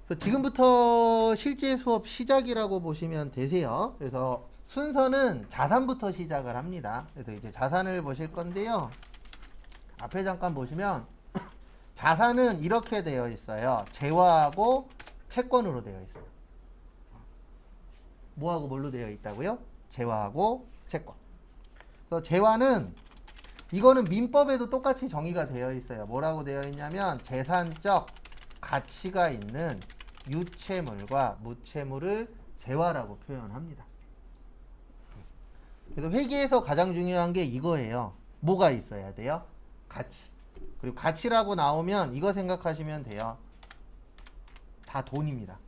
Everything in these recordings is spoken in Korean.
그래서 지금부터 실제 수업 시작이라고 보시면 되세요. 그래서 순서는 자산부터 시작을 합니다. 그래서 이제 자산을 보실 건데요. 앞에 잠깐 보시면 자산은 이렇게 되어 있어요. 재화하고 채권으로 되어 있어요. 뭐하고 뭘로 되어 있다고요? 재화하고 채권. 그래서 재화는 이거는 민법에도 똑같이 정의가 되어 있어요. 뭐라고 되어 있냐면 재산적 가치가 있는 유채물과 무채물을 재화라고 표현합니다. 그래서 회계에서 가장 중요한 게 이거예요. 뭐가 있어야 돼요? 가치. 그리고 가치라고 나오면 이거 생각하시면 돼요. 다 돈입니다.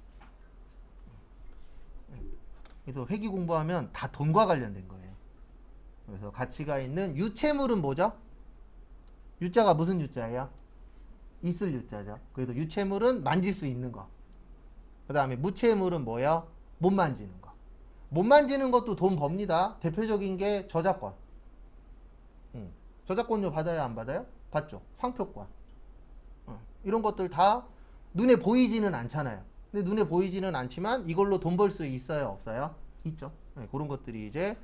그래서 회계 공부하면 다 돈과 관련된 거예요. 그래서 가치가 있는 유채물은 뭐죠? 유자가 무슨 유자예요? 있을 유자죠. 그래서 유채물은 만질 수 있는 거. 그 다음에 무채물은 뭐예요? 못 만지는 거. 못 만지는 것도 돈 법니다. 대표적인 게 저작권. 저작권료 받아요, 안 받아요? 받죠. 상표권. 이런 것들 다 눈에 보이지는 않잖아요. 근데 눈에 보이지는 않지만 이걸로 돈 벌 수 있어요, 없어요? 있죠. 네, 그런 것들이 이제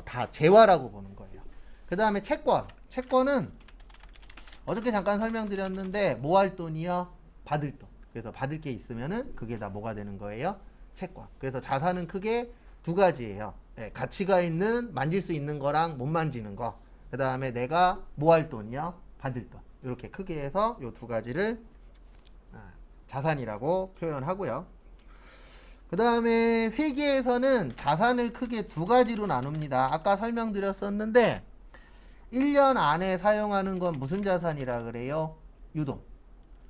다 재화라고 보는 거예요. 그 다음에 채권. 채권은 어저께 잠깐 설명드렸는데 뭐 할 돈이요? 받을 돈. 그래서 받을 게 있으면은 그게 다 뭐가 되는 거예요? 채권. 그래서 자산은 크게 두 가지예요. 네, 가치가 있는 만질 수 있는 거랑 못 만지는 거. 그 다음에 내가 뭐 할 돈이요? 받을 돈. 이렇게 크게 해서 이 두 가지를 자산이라고 표현하고요. 그 다음에 회계에서는 자산을 크게 두 가지로 나눕니다. 아까 설명드렸었는데 1년 안에 사용하는 건 무슨 자산이라 그래요? 유동.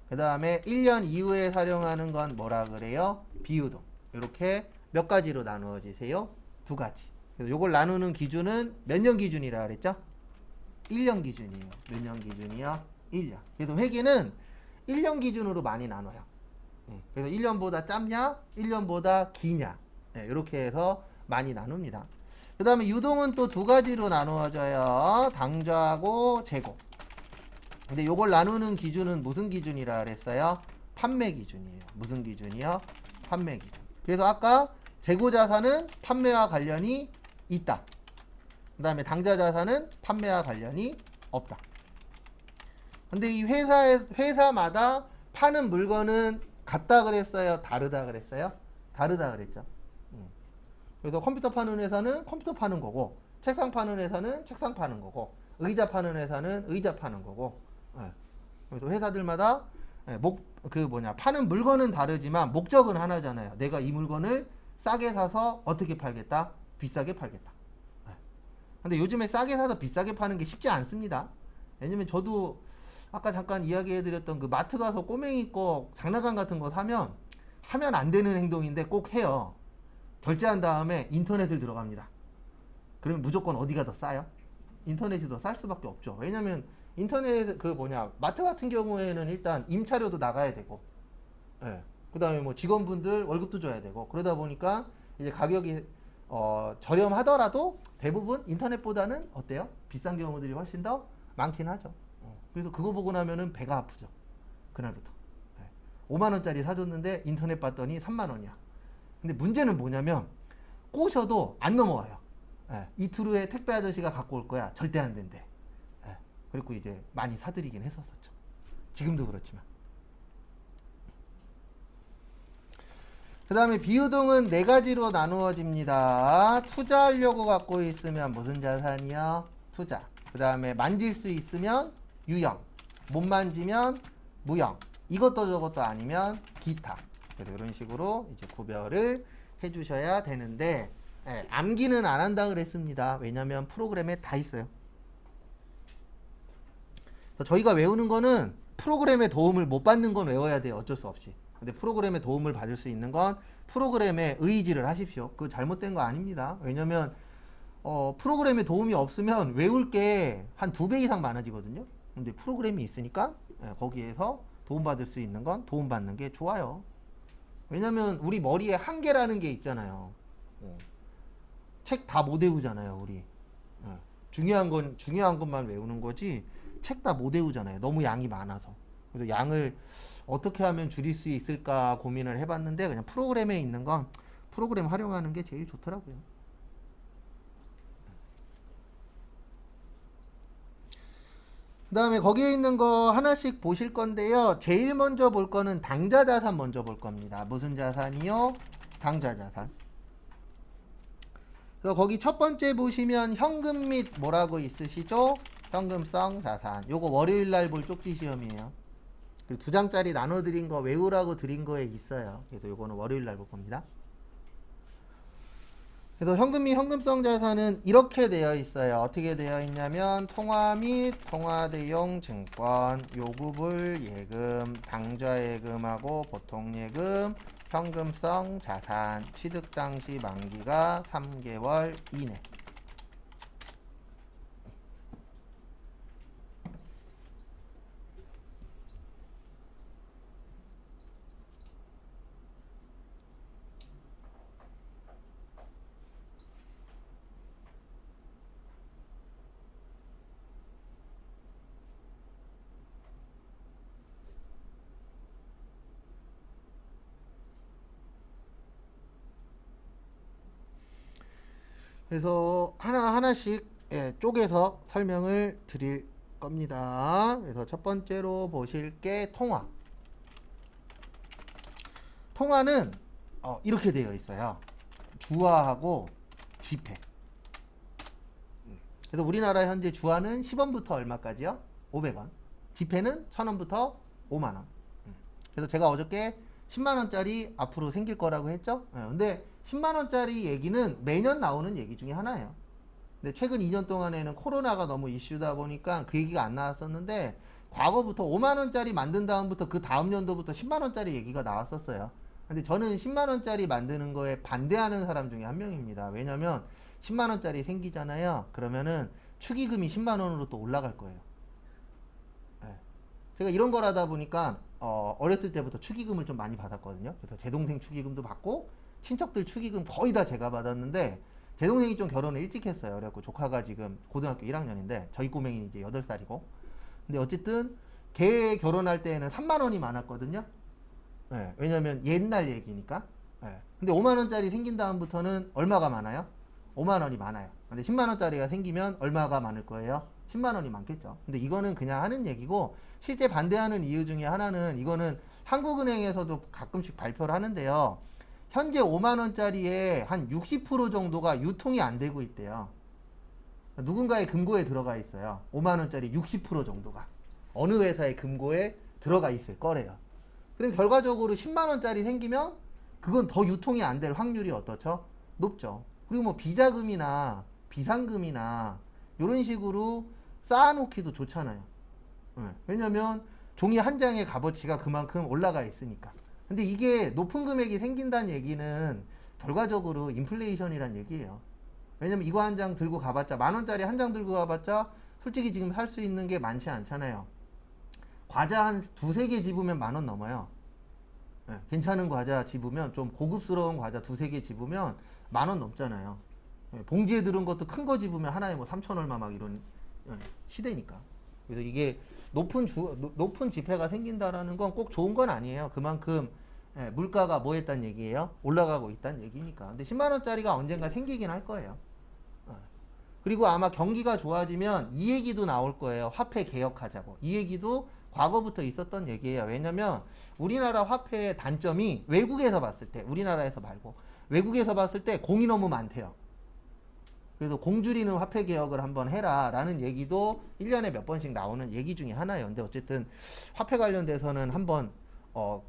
그 다음에 1년 이후에 사용하는 건 뭐라 그래요? 비유동. 이렇게 몇 가지로 나누어지세요? 두 가지. 그래서 이걸 나누는 기준은 몇 년 기준이라 그랬죠? 1년 기준이에요. 몇 년 기준이요? 1년. 그래서 회계는 1년 기준으로 많이 나눠요. 그래서 1년보다 짧냐? 1년보다 기냐? 네, 이렇게 해서 많이 나눕니다. 그 다음에 유동은 또 두 가지로 나누어져요. 당좌하고 재고. 근데 요걸 나누는 기준은 무슨 기준이라 그랬어요? 판매 기준이에요. 무슨 기준이요? 판매 기준. 그래서 아까 재고자산은 판매와 관련이 있다. 그 다음에 당좌자산은 판매와 관련이 없다. 근데 이 회사마다 파는 물건은 같다 그랬어요? 다르다 그랬어요? 다르다 그랬죠. 그래서 컴퓨터 파는 회사는 컴퓨터 파는 거고, 책상 파는 회사는 책상 파는 거고, 의자 파는 회사는 의자 파는 거고. 그래서 회사들마다 파는 물건은 다르지만 목적은 하나잖아요. 내가 이 물건을 싸게 사서 어떻게 팔겠다? 비싸게 팔겠다. 근데 요즘에 싸게 사서 비싸게 파는 게 쉽지 않습니다. 왜냐면 저도 아까 잠깐 이야기해드렸던 그 마트 가서 꼬맹이 거 장난감 같은 거 사면 하면 안 되는 행동인데 꼭 해요. 결제한 다음에 인터넷을 들어갑니다. 그러면 무조건 어디가 더 싸요? 인터넷이 더 쌀 수밖에 없죠. 왜냐면 인터넷 마트 같은 경우에는 일단 임차료도 나가야 되고, 그 다음에 뭐 직원분들 월급도 줘야 되고, 그러다 보니까 이제 가격이 저렴하더라도 대부분 인터넷보다는 어때요? 비싼 경우들이 훨씬 더 많긴 하죠. 그래서 그거 보고 나면은 배가 아프죠. 그날부터. 5만원짜리 사줬는데 인터넷 봤더니 3만원이야. 근데 문제는 뭐냐면 꼬셔도 안 넘어와요. 이틀 후에 택배 아저씨가 갖고 올 거야. 절대 안 된대. 그리고 이제 많이 사드리긴 했었었죠. 지금도 그렇지만. 그 다음에 비유동은 네 가지로 나누어집니다. 투자하려고 갖고 있으면 무슨 자산이요? 투자. 그 다음에 만질 수 있으면 유형, 못 만지면 무형, 이것도 저것도 아니면 기타. 그래서 이런 식으로 이제 구별을 해주셔야 되는데, 암기는 안 한다 그랬습니다. 왜냐면 프로그램에 다 있어요. 저희가 외우는 거는 프로그램의 도움을 못 받는 건 외워야 돼요. 어쩔 수 없이. 근데 프로그램의 도움을 받을 수 있는 건 프로그램에 의지를 하십시오. 그거 잘못된 거 아닙니다. 왜냐면 프로그램의 도움이 없으면 외울 게 한 2배 이상 많아지거든요. 근데 프로그램이 있으니까 거기에서 도움받을 수 있는 건 도움받는 게 좋아요. 왜냐면 우리 머리에 한계라는 게 있잖아요. 책 다 못 외우잖아요, 우리. 중요한 것만 외우는 거지 책 다 못 외우잖아요. 너무 양이 많아서. 그래서 양을 어떻게 하면 줄일 수 있을까 고민을 해봤는데 그냥 프로그램에 있는 건 프로그램 활용하는 게 제일 좋더라고요. 그 다음에 거기에 있는 거 하나씩 보실 건데요. 제일 먼저 볼 거는 당좌 자산 먼저 볼 겁니다. 무슨 자산이요? 당좌 자산. 그래서 거기 첫 번째 보시면 현금 및 뭐라고 있으시죠? 현금성 자산. 요거 월요일 날 볼 쪽지 시험이에요. 그리고 2장짜리 나눠 드린 거 외우라고 드린 거에 있어요. 그래서 요거는 월요일 날 볼 겁니다. 그래서 현금 및 현금성 자산은 이렇게 되어 있어요. 어떻게 되어 있냐면 통화 및 통화 대용 증권, 요구불 예금, 당좌 예금하고 보통 예금, 현금성 자산, 취득 당시 만기가 3개월 이내. 그래서 하나씩 쪼개서 설명을 드릴 겁니다. 그래서 첫 번째로 보실 게 통화. 통화는 이렇게 되어 있어요. 주화하고 지폐. 그래서 우리나라 현재 주화는 10원부터 얼마까지요? 500원. 지폐는 1000원부터 5만원. 그래서 제가 어저께 10만원짜리 앞으로 생길 거라고 했죠? 근데 10만원짜리 얘기는 매년 나오는 얘기 중에 하나예요. 근데 최근 2년 동안에는 코로나가 너무 이슈다 보니까 그 얘기가 안 나왔었는데 과거부터 5만원짜리 만든 다음부터 그 다음 연도부터 10만원짜리 얘기가 나왔었어요. 근데 저는 10만원짜리 만드는 거에 반대하는 사람 중에 한 명입니다. 왜냐면 10만원짜리 생기잖아요. 그러면은 축의금이 10만원으로 또 올라갈 거예요. 네. 제가 이런 걸 하다 보니까 어렸을 때부터 축의금을 좀 많이 받았거든요. 그래서 제 동생 축의금도 받고 친척들 축의금 거의 다 제가 받았는데 제 동생이 좀 결혼을 일찍 했어요. 그래갖고 조카가 지금 고등학교 1학년인데 저희 꼬맹이는 이제 8살이고 근데 어쨌든 걔 결혼할 때에는 3만 원이 많았거든요. 네, 왜냐면 옛날 얘기니까. 네. 근데 5만 원짜리 생긴 다음부터는 얼마가 많아요? 5만 원이 많아요. 근데 10만 원짜리가 생기면 얼마가 많을 거예요? 10만 원이 많겠죠. 근데 이거는 그냥 하는 얘기고 실제 반대하는 이유 중에 하나는 이거는 한국은행에서도 가끔씩 발표를 하는데요. 현재 5만 원짜리의 한 60% 정도가 유통이 안 되고 있대요. 누군가의 금고에 들어가 있어요. 5만 원짜리 60% 정도가 어느 회사의 금고에 들어가 있을 거래요. 그럼 결과적으로 10만 원짜리 생기면 그건 더 유통이 안 될 확률이 어떻죠? 높죠. 그리고 뭐 비자금이나 비상금이나 이런 식으로 쌓아놓기도 좋잖아요. 왜냐면 종이 한 장의 값어치가 그만큼 올라가 있으니까. 근데 이게 높은 금액이 생긴다는 얘기는 결과적으로 인플레이션이란 얘기예요. 왜냐면 이거 한 장 들고 가봤자 만 원짜리 한 장 들고 가봤자 솔직히 지금 살 수 있는 게 많지 않잖아요. 과자 한 두세 개 집으면 만 원 넘어요. 괜찮은 과자 집으면 좀 고급스러운 과자 두세 개 집으면 만 원 넘잖아요. 봉지에 들은 것도 큰 거 집으면 하나에 뭐 3천 얼마 막 이런 시대니까. 그래서 이게 높은 지폐가 생긴다라는 건 꼭 좋은 건 아니에요. 그만큼 물가가 뭐 했단 얘기예요? 올라가고 있다는 얘기니까. 근데 10만 원짜리가 언젠가 생기긴 할 거예요. 그리고 아마 경기가 좋아지면 이 얘기도 나올 거예요. 화폐 개혁하자고. 이 얘기도 과거부터 있었던 얘기예요. 왜냐면 우리나라 화폐의 단점이 외국에서 봤을 때, 우리나라에서 말고 외국에서 봤을 때 공이 너무 많대요. 그래서 공 줄이는 화폐 개혁을 한번 해라 라는 얘기도 1년에 몇 번씩 나오는 얘기 중에 하나예요. 근데 어쨌든 화폐 관련돼서는 한번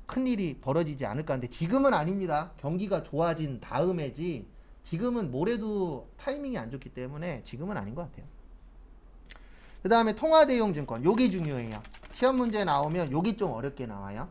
큰일이 벌어지지 않을까 하는데 지금은 아닙니다. 경기가 좋아진 다음에지 지금은 뭐래도 타이밍이 안 좋기 때문에 지금은 아닌 것 같아요. 그 다음에 통화대용증권 요게 중요해요. 시험 문제 나오면 요게 좀 어렵게 나와요.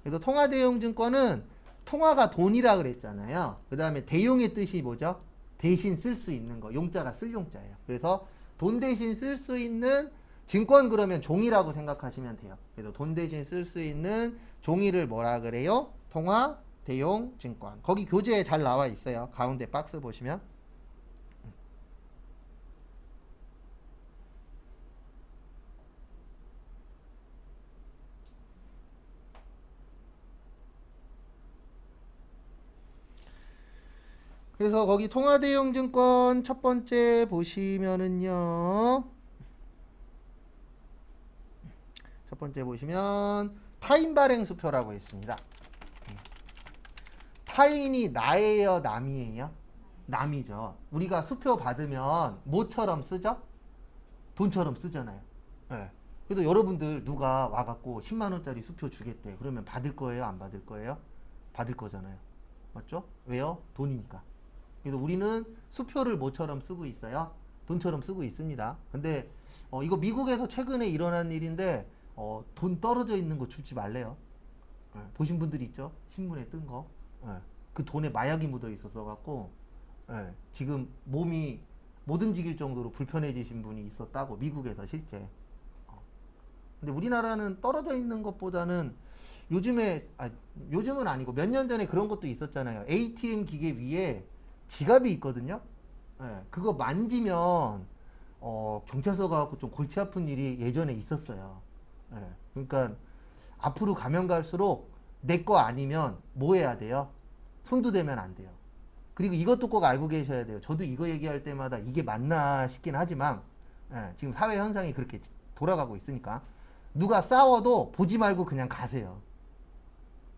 그래서 통화대용증권은 통화가 돈이라 그랬잖아요. 그 다음에 대용의 뜻이 뭐죠? 대신 쓸 수 있는 거. 용자가 쓸 용자예요. 그래서 돈 대신 쓸 수 있는 증권 그러면 종이라고 생각하시면 돼요. 그래서 돈 대신 쓸 수 있는 종이를 뭐라 그래요? 통화 대용 증권. 거기 교재에 잘 나와 있어요. 가운데 박스 보시면. 그래서 거기 통화대용증권 첫 번째 보시면은요. 첫 번째 보시면 타인 발행 수표라고 있습니다. 타인이 나예요, 남이에요? 남이죠. 우리가 수표 받으면 뭐처럼 쓰죠? 돈처럼 쓰잖아요. 네. 그래도 여러분들 누가 와갖고 10만 원짜리 수표 주겠대. 그러면 받을 거예요, 안 받을 거예요? 받을 거잖아요. 맞죠? 왜요? 돈이니까. 그래서 우리는 수표를 뭐처럼 쓰고 있어요? 돈처럼 쓰고 있습니다. 근데 이거 미국에서 최근에 일어난 일인데 돈 떨어져 있는 거 줍지 말래요. 보신 분들이 있죠? 신문에 뜬 거. 그 돈에 마약이 묻어 있어서 갖고 지금 몸이 못 움직일 정도로 불편해지신 분이 있었다고, 미국에서 실제. 근데 우리나라는 떨어져 있는 것보다는 요즘은 아니고 몇 년 전에 그런 것도 있었잖아요. ATM 기계 위에 지갑이 있거든요. 그거 만지면 경찰서 가고 좀 골치 아픈 일이 예전에 있었어요. 그러니까 앞으로 가면 갈수록 내 거 아니면 뭐 해야 돼요? 손도 대면 안 돼요. 그리고 이것도 꼭 알고 계셔야 돼요. 저도 이거 얘기할 때마다 이게 맞나 싶긴 하지만 지금 사회 현상이 그렇게 돌아가고 있으니까 누가 싸워도 보지 말고 그냥 가세요.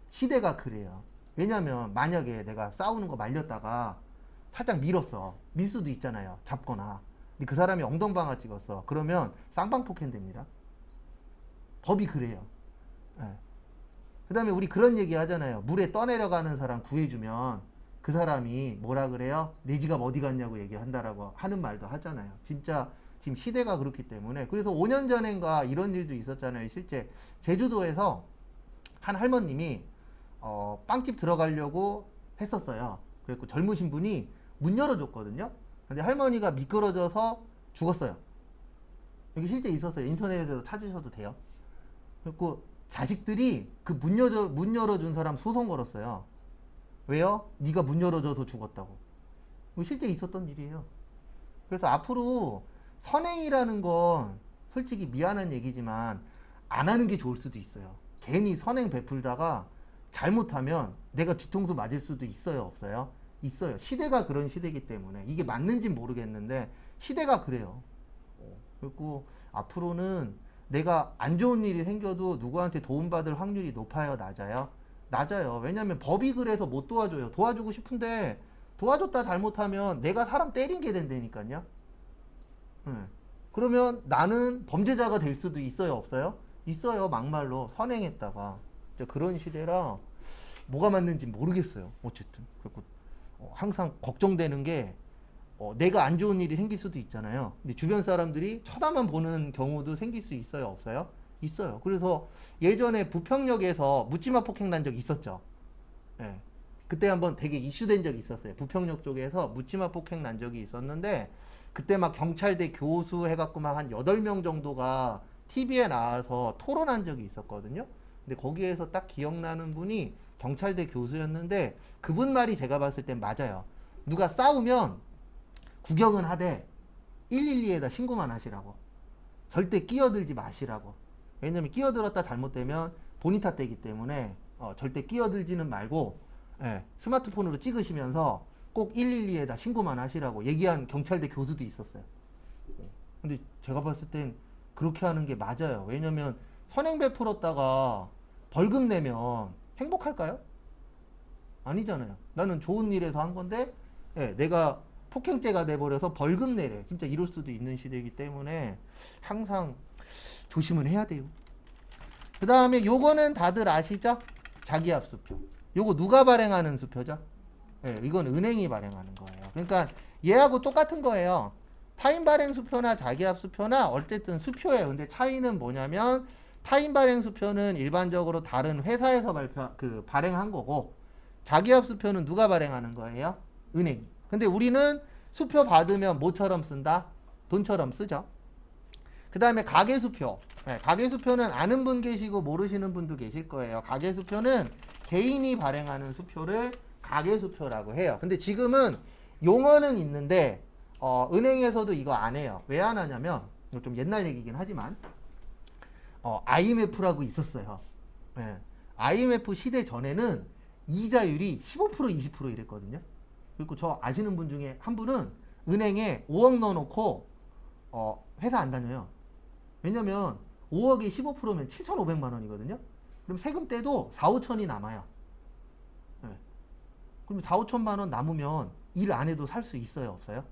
시대가 그래요. 왜냐면 만약에 내가 싸우는 거 말렸다가 살짝 밀었어. 밀 수도 있잖아요. 잡거나. 근데 그 사람이 엉덩방아 찍었어. 그러면 쌍방폭행 됩니다. 법이 그래요. 그 다음에 우리 그런 얘기 하잖아요. 물에 떠내려가는 사람 구해주면 그 사람이 뭐라 그래요? 내 지갑 어디 갔냐고 얘기한다라고 하는 말도 하잖아요. 진짜 지금 시대가 그렇기 때문에. 그래서 5년 전인가 이런 일도 있었잖아요. 실제 제주도에서 한 할머님이 빵집 들어가려고 했었어요. 그래서 젊으신 분이 문 열어줬거든요. 근데 할머니가 미끄러져서 죽었어요. 여기 실제 있었어요. 인터넷에서 찾으셔도 돼요. 그리고 자식들이 그 문 열어준 사람 소송 걸었어요. 왜요? 네가 문 열어줘서 죽었다고. 실제 있었던 일이에요. 그래서 앞으로 선행이라는 건 솔직히 미안한 얘기지만 안 하는 게 좋을 수도 있어요. 괜히 선행 베풀다가 잘못하면 내가 뒤통수 맞을 수도 있어요, 없어요? 있어요. 시대가 그런 시대이기 때문에 이게 맞는지는 모르겠는데 시대가 그래요. 그리고 앞으로는 내가 안 좋은 일이 생겨도 누구한테 도움받을 확률이 높아요, 낮아요? 낮아요. 왜냐면 법이 그래서 못 도와줘요. 도와주고 싶은데 도와줬다 잘못하면 내가 사람 때린 게 된다니까요. 그러면 나는 범죄자가 될 수도 있어요, 없어요? 있어요. 막말로 선행했다가. 그런 시대라 뭐가 맞는지 모르겠어요. 어쨌든. 그리고 항상 걱정되는 게 내가 안 좋은 일이 생길 수도 있잖아요. 근데 주변 사람들이 쳐다만 보는 경우도 생길 수 있어요, 없어요? 있어요. 그래서 예전에 부평역에서 묻지마 폭행 난 적이 있었죠. 그때 한번 되게 이슈된 적이 있었어요. 부평역 쪽에서 묻지마 폭행 난 적이 있었는데 그때 막 경찰대 교수 해갖고 막 한 8명 정도가 TV에 나와서 토론한 적이 있었거든요. 근데 거기에서 딱 기억나는 분이 경찰대 교수였는데 그분 말이 제가 봤을 땐 맞아요. 누가 싸우면 구경은 하되 112에다 신고만 하시라고. 절대 끼어들지 마시라고. 왜냐면 끼어들었다 잘못되면 본인 탓되기 때문에 절대 끼어들지는 말고 스마트폰으로 찍으시면서 꼭 112에다 신고만 하시라고 얘기한 경찰대 교수도 있었어요. 근데 제가 봤을 땐 그렇게 하는 게 맞아요. 왜냐면 선행 베풀었다가 벌금 내면 행복할까요? 아니잖아요. 나는 좋은 일에서 한 건데 내가 폭행죄가 돼버려서 벌금 내래. 진짜 이럴 수도 있는 시대이기 때문에 항상 조심은 해야 돼요. 그 다음에 요거는 다들 아시죠? 자기압수표. 요거 누가 발행하는 수표죠? 이건 은행이 발행하는 거예요. 그러니까 얘하고 똑같은 거예요. 타인 발행 수표나 자기압 수표나 어쨌든 수표예요. 근데 차이는 뭐냐면 타인 발행 수표는 일반적으로 다른 회사에서 발행한 거고 자기압 수표는 누가 발행하는 거예요? 은행이. 근데 우리는 수표 받으면 뭐처럼 쓴다? 돈처럼 쓰죠. 그 다음에 가계수표. 가계수표는 아는 분 계시고 모르시는 분도 계실 거예요. 가계수표는 개인이 발행하는 수표를 가계수표라고 해요. 근데 지금은 용어는 있는데 은행에서도 이거 안 해요. 왜 안 하냐면 이거 좀 옛날 얘기긴 하지만 IMF라고 있었어요. IMF 시대 전에는 이자율이 15% 20% 이랬거든요. 그리고 저 아시는 분 중에 한 분은 은행에 5억 넣어놓고 회사 안 다녀요. 왜냐면 5억에 15%면 7,500만 원이거든요. 그럼 세금 떼도 4, 5천이 남아요. 네. 그럼 4, 5천만 원 남으면 일 안 해도 살 수 있어요, 없어요?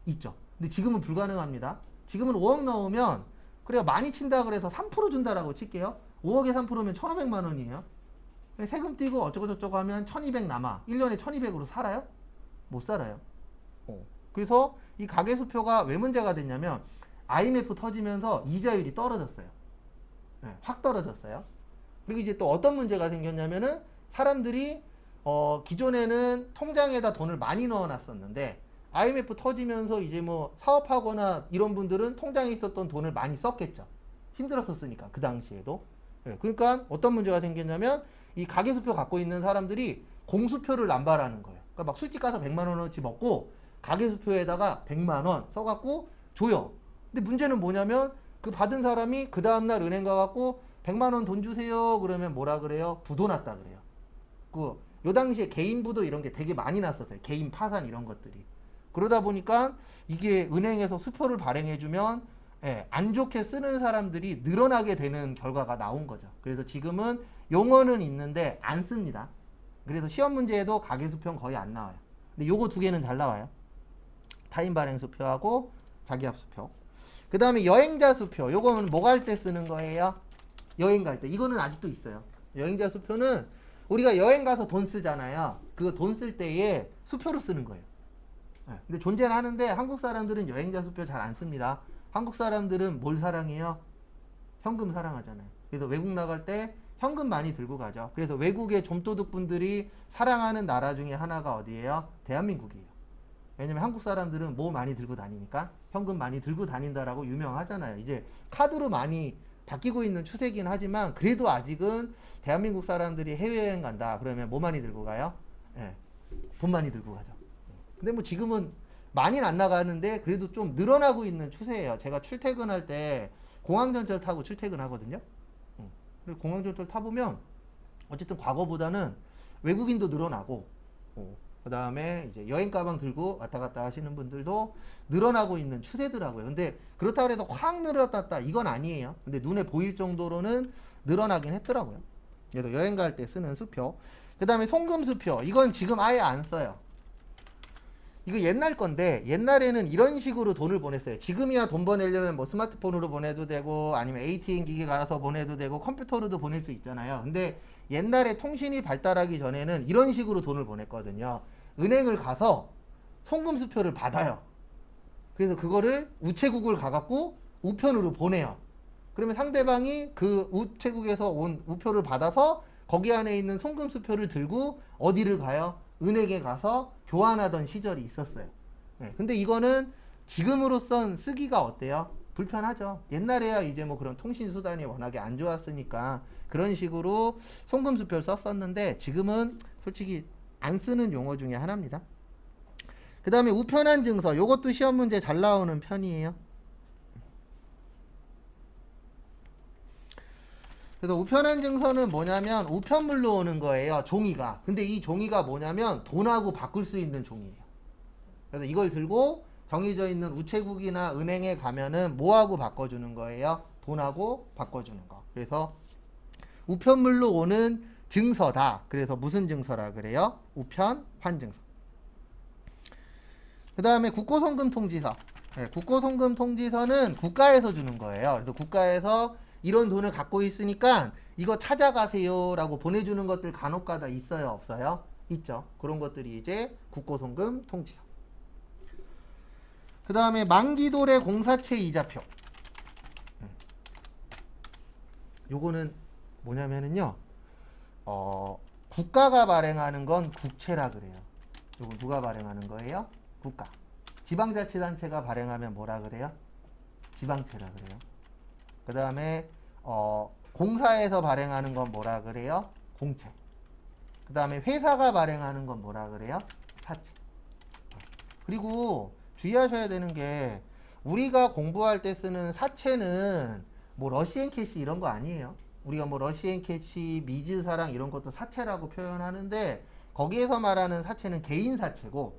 있죠. 근데 지금은 불가능합니다. 지금은 5억 넣으면 그래요. 많이 친다 그래서 3% 준다라고 칠게요. 5억에 3%면 1,500만 원이에요. 세금 떼고 어쩌고저쩌고 하면 1,200 남아. 1년에 1,200으로 살아요? 못 살아요. 그래서 이 가계수표가 왜 문제가 됐냐면 IMF 터지면서 이자율이 떨어졌어요. 네, 확 떨어졌어요. 그리고 이제 또 어떤 문제가 생겼냐면은 사람들이 기존에는 통장에다 돈을 많이 넣어놨었는데 IMF 터지면서 이제 뭐 사업하거나 이런 분들은 통장에 있었던 돈을 많이 썼겠죠. 힘들었었으니까 그 당시에도. 네, 그러니까 어떤 문제가 생겼냐면 이 가계수표 갖고 있는 사람들이 공수표를 남발하는 거예요. 그러니까 막 술집 가서 100만 원어치 먹고 가계수표에다가 100만 원 써갖고 줘요. 근데 문제는 뭐냐면 그 받은 사람이 그 다음날 은행 가갖고 100만 원 돈 주세요 그러면 뭐라 그래요? 부도 났다 그래요. 요 당시에 개인 부도 이런 게 되게 많이 났었어요. 개인 파산 이런 것들이. 그러다 보니까 이게 은행에서 수표를 발행해주면 안 좋게 쓰는 사람들이 늘어나게 되는 결과가 나온 거죠. 그래서 지금은 용어는 있는데 안 씁니다. 그래서 시험 문제에도 가계수표는 거의 안 나와요. 근데 요거 두 개는 잘 나와요. 타인 발행 수표하고 자기합 수표. 그 다음에 여행자 수표. 요거는 뭐 갈 때 쓰는 거예요? 여행 갈 때. 이거는 아직도 있어요. 여행자 수표는 우리가 여행 가서 돈 쓰잖아요. 그 돈 쓸 때에 수표로 쓰는 거예요. 근데 존재는 하는데 한국 사람들은 여행자 수표 잘 안 씁니다. 한국 사람들은 뭘 사랑해요? 현금 사랑하잖아요. 그래서 외국 나갈 때 현금 많이 들고 가죠. 그래서 외국의 좀도둑 분들이 사랑하는 나라 중에 하나가 어디예요? 대한민국이에요. 왜냐면 한국 사람들은 뭐 많이 들고 다니니까 현금 많이 들고 다닌다라고 유명하잖아요. 이제 카드로 많이 바뀌고 있는 추세긴 하지만 그래도 아직은 대한민국 사람들이 해외여행 간다 그러면 뭐 많이 들고 가요? 돈 많이 들고 가죠. 근데 뭐 지금은 많이는 안 나가는데 그래도 좀 늘어나고 있는 추세예요. 제가 출퇴근할 때 공항전철 타고 출퇴근하거든요. 그리고 공항전철 타보면 어쨌든 과거보다는 외국인도 늘어나고 그 다음에 이제 여행 가방 들고 왔다 갔다 하시는 분들도 늘어나고 있는 추세더라고요. 근데 그렇다고 해서 확 늘어났다 이건 아니에요. 근데 눈에 보일 정도로는 늘어나긴 했더라고요. 그래서 여행 갈 때 쓰는 수표. 그 다음에 송금 수표. 이건 지금 아예 안 써요. 이거 옛날 건데 옛날에는 이런 식으로 돈을 보냈어요. 지금이야 돈 보내려면 뭐 스마트폰으로 보내도 되고 아니면 ATM 기계 갈아서 보내도 되고 컴퓨터로도 보낼 수 있잖아요. 근데 옛날에 통신이 발달하기 전에는 이런 식으로 돈을 보냈거든요. 은행을 가서 송금 수표를 받아요. 그래서 그거를 우체국을 가갖고 우편으로 보내요. 그러면 상대방이 그 우체국에서 온 우표를 받아서 거기 안에 있는 송금 수표를 들고 어디를 가요? 은행에 가서 교환하던 시절이 있었어요. 근데 이거는 지금으로선 쓰기가 어때요? 불편하죠. 옛날에야 이제 뭐 그런 통신 수단이 워낙에 안 좋았으니까 그런 식으로 송금 수표를 썼었는데 지금은 솔직히 안 쓰는 용어 중에 하나입니다. 그 다음에 우편한 증서. 요것도 시험 문제 잘 나오는 편이에요. 그래서 우편한 증서는 뭐냐면 우편물로 오는 거예요. 종이가. 근데 이 종이가 뭐냐면 돈하고 바꿀 수 있는 종이에요. 그래서 이걸 들고 정해져 있는 우체국이나 은행에 가면은 뭐하고 바꿔주는 거예요? 돈하고 바꿔주는 거. 그래서 우편물로 오는 증서다. 그래서 무슨 증서라 그래요? 우편 환증서. 그 다음에 국고송금 통지서. 국고송금 통지서는 국가에서 주는 거예요. 그래서 국가에서 이런 돈을 갖고 있으니까 이거 찾아가세요 라고 보내주는 것들 간혹가다 있어요, 없어요? 있죠. 그런 것들이 이제 국고송금 통지서. 그 다음에 만기도래 공사채 이자표. 요거는 뭐냐면은요, 국가가 발행하는 건 국채라 그래요. 요거 누가 발행하는 거예요? 국가. 지방자치단체가 발행하면 뭐라 그래요? 지방채라 그래요. 그 다음에 공사에서 발행하는 건 뭐라 그래요? 공채. 그 다음에 회사가 발행하는 건 뭐라 그래요? 사채. 그리고 주의하셔야 되는 게 우리가 공부할 때 쓰는 사채는 뭐 러시앤캐시 이런 거 아니에요. 우리가 뭐 러시앤캐시, 미즈사랑 이런 것도 사채라고 표현하는데 거기에서 말하는 사채는 개인 사채고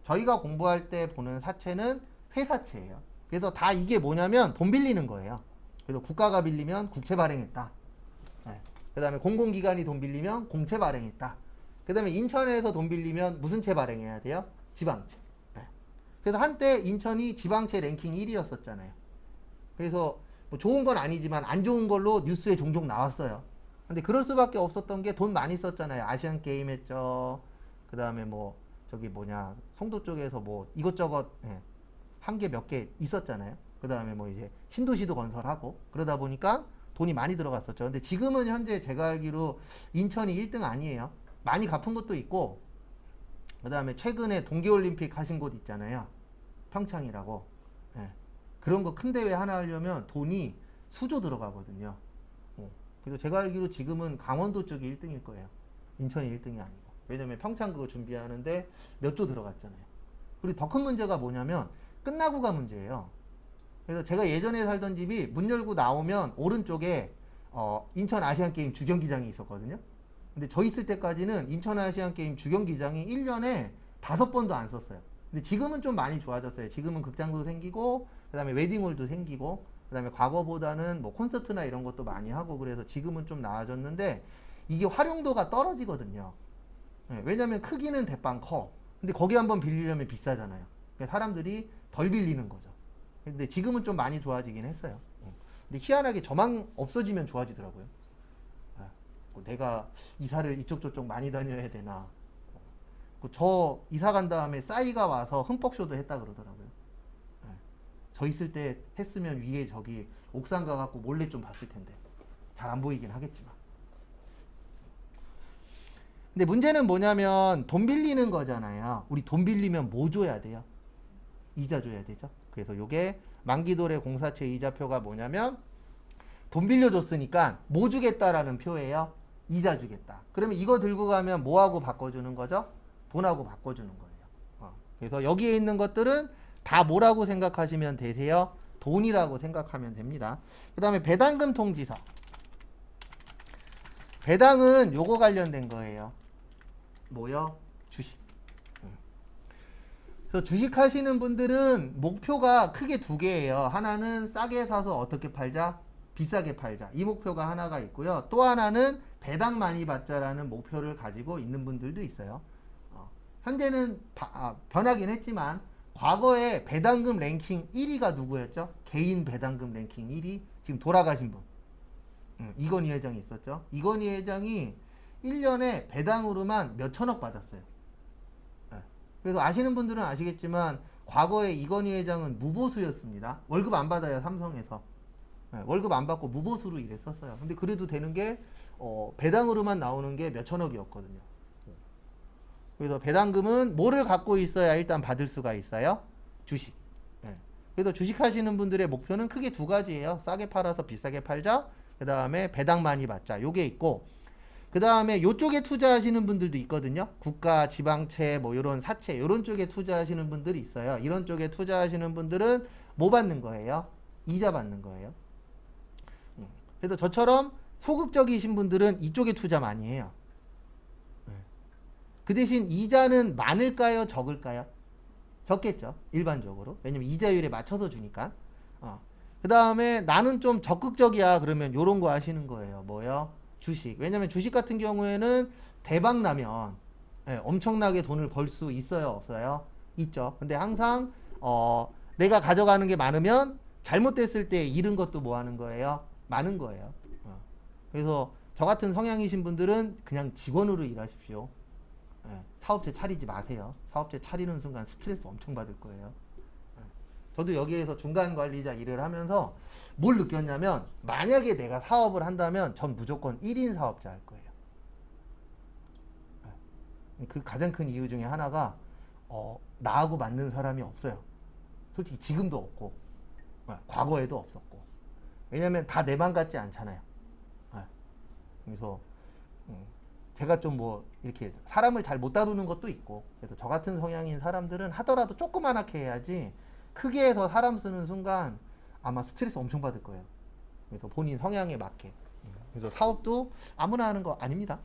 저희가 공부할 때 보는 사채는 회사채예요. 그래서 다 이게 뭐냐면 돈 빌리는 거예요. 그래서 국가가 빌리면 국채 발행했다. 네. 그 다음에 공공기관이 돈 빌리면 공채 발행했다. 그 다음에 인천에서 돈 빌리면 무슨 채 발행해야 돼요? 지방채. 네. 그래서 한때 인천이 지방채 랭킹 1위였었잖아요. 그래서 뭐 좋은 건 아니지만 안 좋은 걸로 뉴스에 종종 나왔어요. 근데 그럴 수밖에 없었던 게 돈 많이 썼잖아요. 아시안 게임 했죠. 그 다음에 뭐 저기 뭐냐 송도 쪽에서 뭐 이것저것 한 개 몇 개 있었잖아요. 그 다음에 뭐 이제 신도시도 건설하고 그러다 보니까 돈이 많이 들어갔었죠. 근데 지금은 현재 제가 알기로 인천이 1등 아니에요. 많이 갚은 것도 있고 그 다음에 최근에 동계올림픽 하신 곳 있잖아요. 평창이라고. 예. 그런 거 큰 대회 하나 하려면 돈이 수조 들어가거든요. 그래서 제가 알기로 지금은 강원도 쪽이 1등일 거예요. 인천이 1등이 아니고. 왜냐면 평창 그거 준비하는데 몇 조 들어갔잖아요. 그리고 더 큰 문제가 뭐냐면 끝나고가 문제예요. 그래서 제가 예전에 살던 집이 문 열고 나오면 오른쪽에 인천 아시안게임 주경기장이 있었거든요. 근데 저 있을 때까지는 인천 아시안게임 주경기장이 1년에 5번도 안 썼어요. 근데 지금은 좀 많이 좋아졌어요. 지금은 극장도 생기고 그 다음에 웨딩홀도 생기고 그 다음에 과거보다는 뭐 콘서트나 이런 것도 많이 하고 그래서 지금은 좀 나아졌는데 이게 활용도가 떨어지거든요. 네, 왜냐면 크기는 대빵 커. 근데 거기 한번 빌리려면 비싸잖아요. 그러니까 사람들이 덜 빌리는 거죠. 근데 지금은 좀 많이 좋아지긴 했어요. 근데 희한하게 저만 없어지면 좋아지더라고요. 내가 이사를 이쪽 저쪽 많이 다녀야 되나. 저 이사 간 다음에 싸이가 와서 흠뻑쇼도 했다 그러더라고요. 저 있을 때 했으면 위에 저기 옥상 가갖고 몰래 좀 봤을 텐데 잘 안 보이긴 하겠지만. 근데 문제는 뭐냐면 돈 빌리는 거잖아요. 우리 돈 빌리면 뭐 줘야 돼요? 이자 줘야 되죠. 그래서 요게 만기도래 공사채 이자표가 뭐냐면 돈 빌려줬으니까 뭐 주겠다라는 표예요. 이자 주겠다. 그러면 이거 들고 가면 뭐하고 바꿔주는 거죠? 돈하고 바꿔주는 거예요. 그래서 여기에 있는 것들은 다 뭐라고 생각하시면 되세요? 돈이라고 생각하면 됩니다. 그 다음에 배당금 통지서. 배당은 요거 관련된 거예요. 뭐요? 주식. 그래서 주식 하시는 분들은 목표가 크게 두 개예요. 하나는 싸게 사서 어떻게 팔자? 비싸게 팔자. 이 목표가 하나가 있고요. 또 하나는 배당 많이 받자라는 목표를 가지고 있는 분들도 있어요. 현재는 변하긴 했지만 과거에 배당금 랭킹 1위가 누구였죠? 개인 배당금 랭킹 1위 지금 돌아가신 분 이건희 회장이 있었죠. 이건희 회장이 1년에 배당으로만 몇 천억 받았어요. 그래서 아시는 분들은 아시겠지만 과거에 이건희 회장은 무보수였습니다. 월급 안 받아요. 삼성에서. 월급 안 받고 무보수로 일했었어요. 근데 그래도 되는 게 배당으로만 나오는 게 몇 천억이었거든요. 그래서 배당금은 뭐를 갖고 있어야 일단 받을 수가 있어요? 주식. 그래서 주식 하시는 분들의 목표는 크게 두 가지예요. 싸게 팔아서 비싸게 팔자. 그 다음에 배당 많이 받자. 요게 있고 그 다음에 요쪽에 투자하시는 분들도 있거든요. 국가, 지방채, 뭐 요런 사채 요런 쪽에 투자하시는 분들이 있어요. 이런 쪽에 투자하시는 분들은 뭐 받는 거예요? 이자 받는 거예요. 그래서 저처럼 소극적이신 분들은 이쪽에 투자 많이 해요. 그 대신 이자는 많을까요? 적을까요? 적겠죠. 일반적으로. 왜냐면 이자율에 맞춰서 주니까. 그 다음에 나는 좀 적극적이야. 그러면 요런 거 하시는 거예요. 뭐요? 주식. 왜냐면 주식 같은 경우에는 대박 나면 엄청나게 돈을 벌 수 있어요? 없어요? 있죠. 근데 항상 내가 가져가는 게 많으면 잘못됐을 때 잃은 것도 뭐 하는 거예요? 많은 거예요. 그래서 저 같은 성향이신 분들은 그냥 직원으로 일하십시오. 사업체 차리지 마세요. 사업체 차리는 순간 스트레스 엄청 받을 거예요. 저도 여기에서 중간 관리자 일을 하면서 뭘 느꼈냐면 만약에 내가 사업을 한다면 전 무조건 1인 사업자 할 거예요. 그 가장 큰 이유 중에 하나가 나하고 맞는 사람이 없어요. 솔직히 지금도 없고 과거에도 없었고. 왜냐면 다 내 맘 같지 않잖아요. 그래서 제가 좀 뭐 이렇게 사람을 잘 못 다루는 것도 있고 그래서 저 같은 성향인 사람들은 하더라도 조그만하게 해야지 크게 해서 사람 쓰는 순간 아마 스트레스 엄청 받을 거예요. 그래서 본인 성향에 맞게. 그래서 사업도 아무나 하는 거 아닙니다.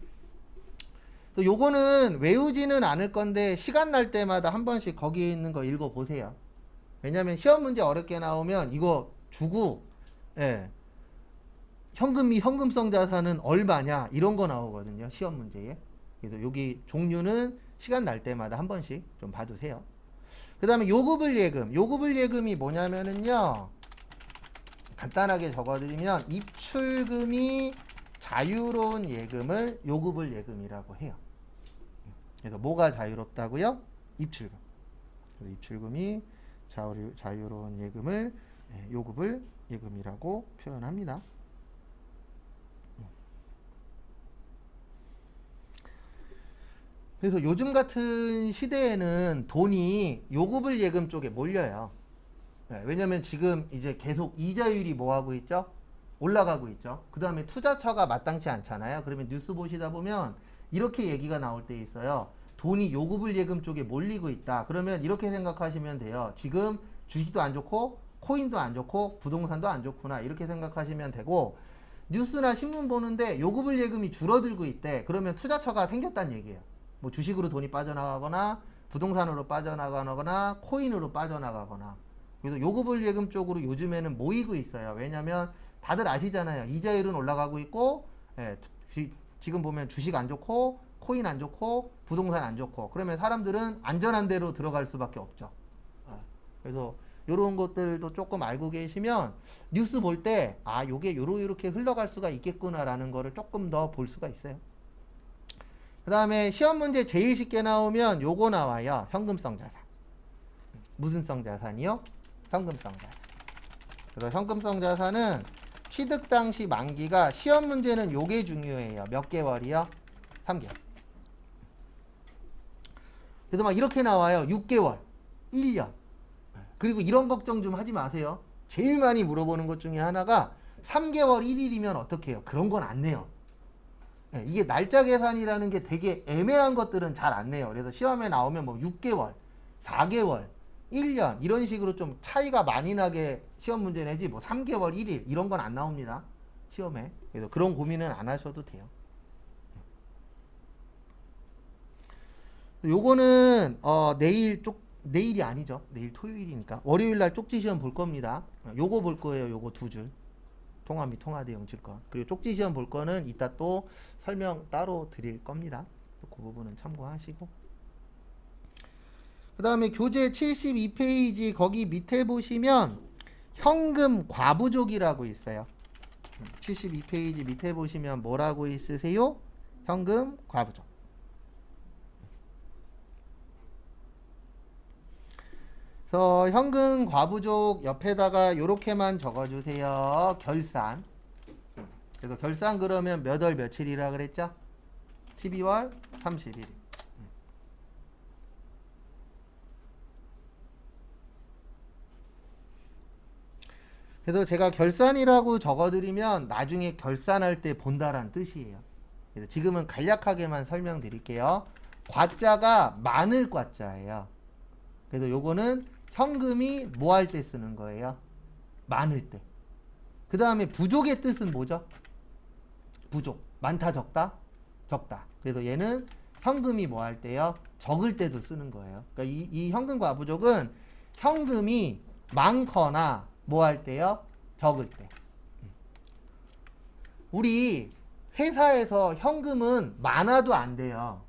또 요거는 외우지는 않을 건데 시간 날 때마다 한 번씩 거기에 있는 거 읽어 보세요. 왜냐면 시험 문제 어렵게 나오면 이거 주고, 예, 현금성 자산은 얼마냐 이런 거 나오거든요, 시험 문제에. 그래서 여기 종류는 시간 날 때마다 한 번씩 좀 봐두세요. 그 다음에 요구불 예금. 요구불 예금이 뭐냐면은요, 간단하게 적어드리면 입출금이 자유로운 예금을 요구불 예금이라고 해요. 그래서 뭐가 자유롭다고요? 입출금. 그래서 입출금이 자유로운 예금을 요구불 예금이라고 표현합니다. 그래서 요즘 같은 시대에는 돈이 요구불 예금 쪽에 몰려요. 왜냐면 지금 이제 계속 이자율이 뭐 하고 있죠? 올라가고 있죠. 그 다음에 투자처가 마땅치 않잖아요. 그러면 뉴스 보시다 보면 이렇게 얘기가 나올 때 있어요. 돈이 요구불 예금 쪽에 몰리고 있다. 그러면 이렇게 생각하시면 돼요. 지금 주식도 안 좋고 코인도 안 좋고 부동산도 안 좋구나. 이렇게 생각하시면 되고, 뉴스나 신문 보는데 요구불 예금이 줄어들고 있대. 그러면 투자처가 생겼다는 얘기예요. 뭐 주식으로 돈이 빠져나가거나 부동산으로 빠져나가거나 코인으로 빠져나가거나. 그래서 요구불 예금 쪽으로 요즘에는 모이고 있어요. 왜냐면 다들 아시잖아요. 이자율은 올라가고 있고, 예, 지금 보면 주식 안 좋고 코인 안 좋고 부동산 안 좋고, 그러면 사람들은 안전한 데로 들어갈 수밖에 없죠. 그래서 요런 것들도 조금 알고 계시면 뉴스 볼 때 요게 요렇게 흘러갈 수가 있겠구나라는 거를 조금 더 볼 수가 있어요. 그 다음에 시험 문제 제일 쉽게 나오면 요거 나와요. 현금성 자산. 무슨 성 자산이요? 현금성 자산. 그래서 현금성 자산은 취득 당시 만기가, 시험 문제는 요게 중요해요. 몇 개월이요? 3개월. 그래서 막 이렇게 나와요. 6개월, 1년. 그리고 이런 걱정 좀 하지 마세요. 제일 많이 물어보는 것 중에 하나가 3개월 1일이면 어떻게 해요? 그런 건 안 내요. 이게 날짜 계산이라는 게 되게 애매한 것들은 잘 안 내요. 그래서 시험에 나오면 뭐 6개월, 4개월, 1년 이런 식으로 좀 차이가 많이 나게 시험 문제 내지, 뭐 3개월 1일 이런 건 안 나옵니다, 시험에. 그래서 그런 고민은 안 하셔도 돼요. 요거는 내일이 아니죠. 내일 토요일이니까 월요일 날 쪽지 시험 볼 겁니다. 요거 볼 거예요. 요거 두 줄. 통화 및 통화 대응 질권. 그리고 쪽지 시험 볼 거는 이따 또 설명 따로 드릴 겁니다. 그 부분은 참고하시고. 그 다음에 교재 72페이지 거기 밑에 보시면 현금 과부족이라고 있어요. 72페이지 밑에 보시면 뭐라고 있으세요? 현금 과부족. 그래서 현금 과부족 옆에다가 요렇게만 적어주세요. 결산. 그래서 결산 그러면 몇 월 며칠이라 그랬죠? 12월 30일. 그래서 제가 결산이라고 적어드리면 나중에 결산할 때 본다란 뜻이에요. 그래서 지금은 간략하게만 설명드릴게요. 과자가 많을 과자예요. 그래서 요거는 현금이 뭐 할 때 쓰는 거예요? 많을 때. 그 다음에 부족의 뜻은 뭐죠? 부족. 많다, 적다? 적다. 그래서 얘는 현금이 뭐 할 때요? 적을 때도 쓰는 거예요. 그러니까 이 현금 과부족은 현금이 많거나 뭐 할 때요? 적을 때. 우리 회사에서 현금은 많아도 안 돼요.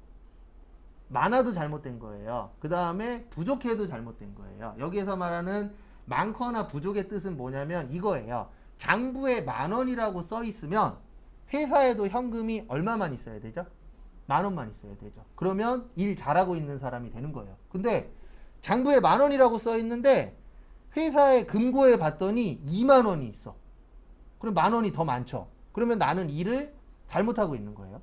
많아도 잘못된 거예요. 그 다음에 부족해도 잘못된 거예요. 여기에서 말하는 많거나 부족의 뜻은 뭐냐면 이거예요. 장부에 10,000원이라고 써 있으면 회사에도 현금이 얼마만 있어야 되죠? 10,000원만 있어야 되죠. 그러면 일 잘하고 있는 사람이 되는 거예요. 근데 장부에 10,000원이라고 써 있는데 회사에 금고에 봤더니 20,000원이 있어. 그럼 10,000원이 더 많죠. 그러면 나는 일을 잘못하고 있는 거예요.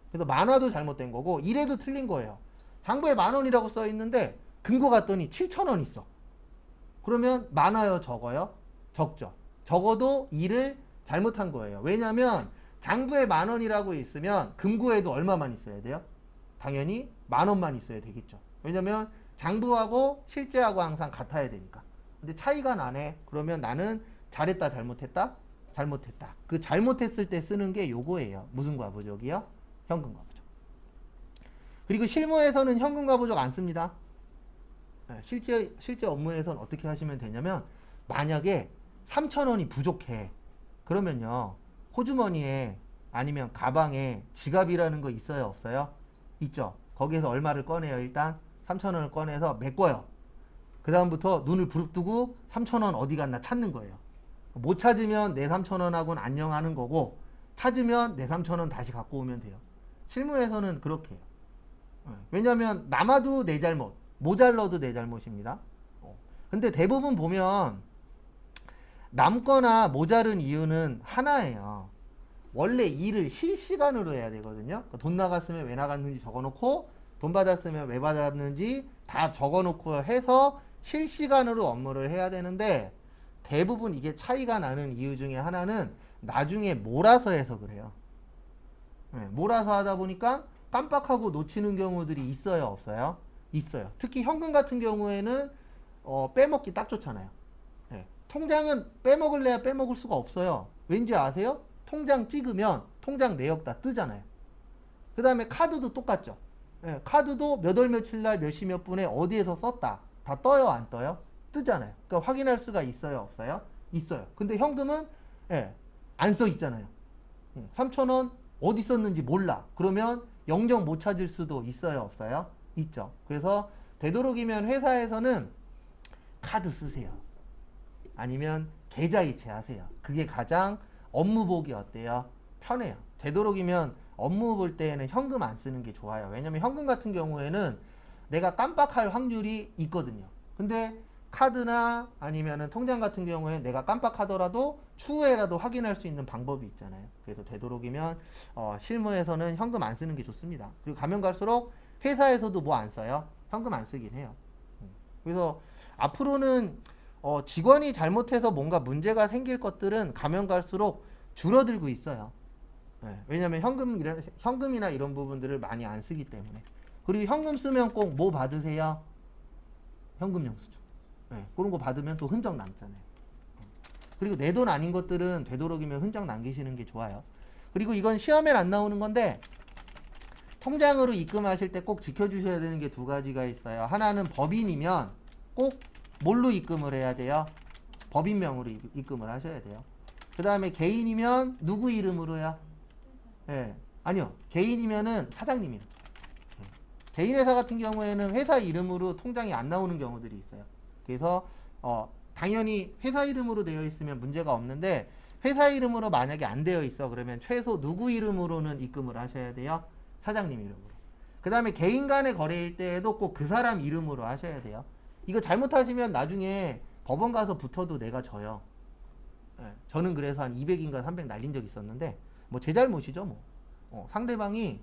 그래서 많아도 잘못된 거고, 이래도 틀린 거예요. 장부에 10,000원이라고 써 있는데 금고 갔더니 7,000원 있어. 그러면 많아요, 적어요? 적죠. 적어도 일을 잘못한 거예요. 왜냐면 장부에 10,000원이라고 있으면 금고에도 얼마만 있어야 돼요? 당연히 10,000원만 있어야 되겠죠. 왜냐면 장부하고 실제하고 항상 같아야 되니까. 근데 차이가 나네. 그러면 나는 잘했다, 잘못했다? 잘못했다. 그 잘못했을 때 쓰는 게 요거예요. 무슨 과부족이요? 현금 과부족. 그리고 실무에서는 현금과 부족 안 씁니다. 예, 실제 업무에서는 어떻게 하시면 되냐면 만약에 3,000원이 부족해. 그러면요. 호주머니에 아니면 가방에 지갑이라는 거 있어요, 없어요? 있죠. 거기에서 얼마를 꺼내요. 일단 3,000원을 꺼내서 메꿔요. 그 다음부터 눈을 부릅뜨고 3,000원 어디 갔나 찾는 거예요. 못 찾으면 내 3,000원하고는 안녕하는 거고, 찾으면 내 3,000원 다시 갖고 오면 돼요. 실무에서는 그렇게 해요. 왜냐면 남아도 내 잘못, 모자라도 내 잘못입니다. 근데 대부분 보면 남거나 모자른 이유는 하나예요. 원래 일을 실시간으로 해야 되거든요. 돈 나갔으면 왜 나갔는지 적어놓고, 돈 받았으면 왜 받았는지 다 적어놓고 해서 실시간으로 업무를 해야 되는데, 대부분 이게 차이가 나는 이유 중에 하나는 나중에 몰아서 해서 그래요. 몰아서 하다 보니까 깜빡하고 놓치는 경우들이 있어요, 없어요? 있어요. 특히 현금 같은 경우에는 빼먹기 딱 좋잖아요. 통장은 빼먹을래야 빼먹을 수가 없어요. 왠지 아세요? 통장 찍으면 통장 내역 다 뜨잖아요. 그 다음에 카드도 똑같죠. 카드도 몇 월 며칠 날 몇 시 몇 분에 어디에서 썼다. 다 떠요, 안 떠요? 뜨잖아요. 그러니까 확인할 수가 있어요, 없어요? 있어요. 근데 현금은 안 써 있잖아요. 3,000원 어디 썼는지 몰라. 그러면 영영 못 찾을 수도 있어요, 없어요? 있죠. 그래서 되도록이면 회사에서는 카드 쓰세요. 아니면 계좌이체 하세요. 그게 가장 업무 보기 어때요? 편해요. 되도록이면 업무 볼 때에는 현금 안 쓰는 게 좋아요. 왜냐면 현금 같은 경우에는 내가 깜빡할 확률이 있거든요. 근데 카드나 아니면은 통장 같은 경우에 내가 깜빡하더라도 추후에라도 확인할 수 있는 방법이 있잖아요. 그래서 되도록이면 실무에서는 현금 안 쓰는 게 좋습니다. 그리고 가면 갈수록 회사에서도 뭐 안 써요? 현금 안 쓰긴 해요. 그래서 앞으로는 직원이 잘못해서 뭔가 문제가 생길 것들은 가면 갈수록 줄어들고 있어요. 왜냐면 현금이나 이런 부분들을 많이 안 쓰기 때문에. 그리고 현금 쓰면 꼭 뭐 받으세요? 현금 영수증. 그런 거 받으면 또 흔적 남잖아요. 그리고 내 돈 아닌 것들은 되도록이면 흔적 남기시는 게 좋아요. 그리고 이건 시험에 안 나오는 건데, 통장으로 입금하실 때 꼭 지켜주셔야 되는 게 두 가지가 있어요. 하나는 법인이면 꼭 뭘로 입금을 해야 돼요? 법인명으로 입금을 하셔야 돼요. 그 다음에 개인이면 누구 이름으로요? 아니요. 개인이면은 사장님 이름. 개인 회사 같은 경우에는 회사 이름으로 통장이 안 나오는 경우들이 있어요. 그래서 당연히 회사 이름으로 되어 있으면 문제가 없는데, 회사 이름으로 만약에 안 되어 있어 그러면 최소 누구 이름으로는 입금을 하셔야 돼요? 사장님 이름으로. 그 다음에 개인 간의 거래일 때에도 꼭 그 사람 이름으로 하셔야 돼요. 이거 잘못하시면 나중에 법원 가서 붙어도 내가 져요. 저는 그래서 한 200인가 300 날린 적 있었는데, 뭐 제 잘못이죠 뭐. 상대방이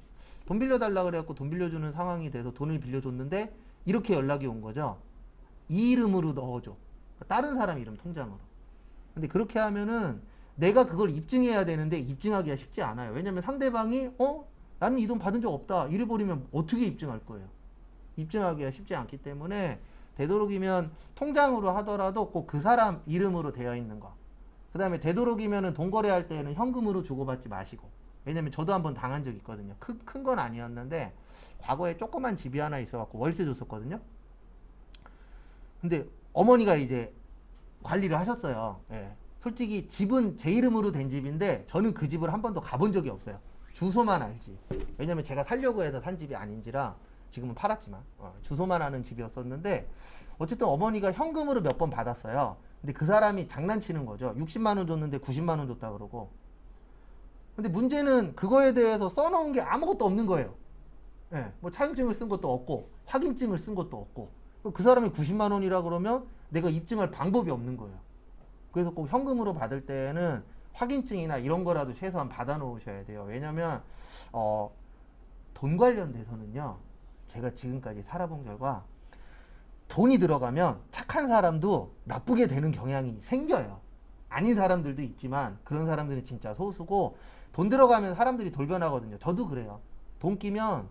돈 빌려달라 그래갖고 돈 빌려주는 상황이 돼서 돈을 빌려줬는데 이렇게 연락이 온 거죠. 이 이름으로 넣어줘. 다른 사람 이름 통장으로. 근데 그렇게 하면은 내가 그걸 입증해야 되는데 입증하기가 쉽지 않아요. 왜냐면 상대방이 나는 이 돈 받은 적 없다 이래버리면 어떻게 입증할 거예요. 입증하기가 쉽지 않기 때문에 되도록이면 통장으로 하더라도 꼭 그 사람 이름으로 되어 있는 거. 그 다음에 되도록이면은 돈 거래할 때는 현금으로 주고받지 마시고. 왜냐면 저도 한번 당한 적 있거든요. 큰 건 아니었는데 과거에 조그만 집이 하나 있어갖고 월세 줬었거든요. 근데 어머니가 이제 관리를 하셨어요. 솔직히 집은 제 이름으로 된 집인데 저는 그 집을 한 번도 가본 적이 없어요. 주소만 알지. 왜냐면 제가 살려고 해서 산 집이 아닌지라 지금은 팔았지만 주소만 아는 집이었었는데, 어쨌든 어머니가 현금으로 몇 번 받았어요. 근데 그 사람이 장난치는 거죠. 60만 원 줬는데 90만 원 줬다 그러고. 근데 문제는 그거에 대해서 써놓은 게 아무것도 없는 거예요. 뭐 차용증을 쓴 것도 없고 확인증을 쓴 것도 없고. 그 사람이 90만 원이라 그러면 내가 입증할 방법이 없는 거예요. 그래서 꼭 현금으로 받을 때는 확인증이나 이런 거라도 최소한 받아 놓으셔야 돼요. 왜냐면 돈 관련돼서는요, 제가 지금까지 살아본 결과 돈이 들어가면 착한 사람도 나쁘게 되는 경향이 생겨요. 아닌 사람들도 있지만 그런 사람들은 진짜 소수고, 돈 들어가면 사람들이 돌변하거든요. 저도 그래요. 돈 끼면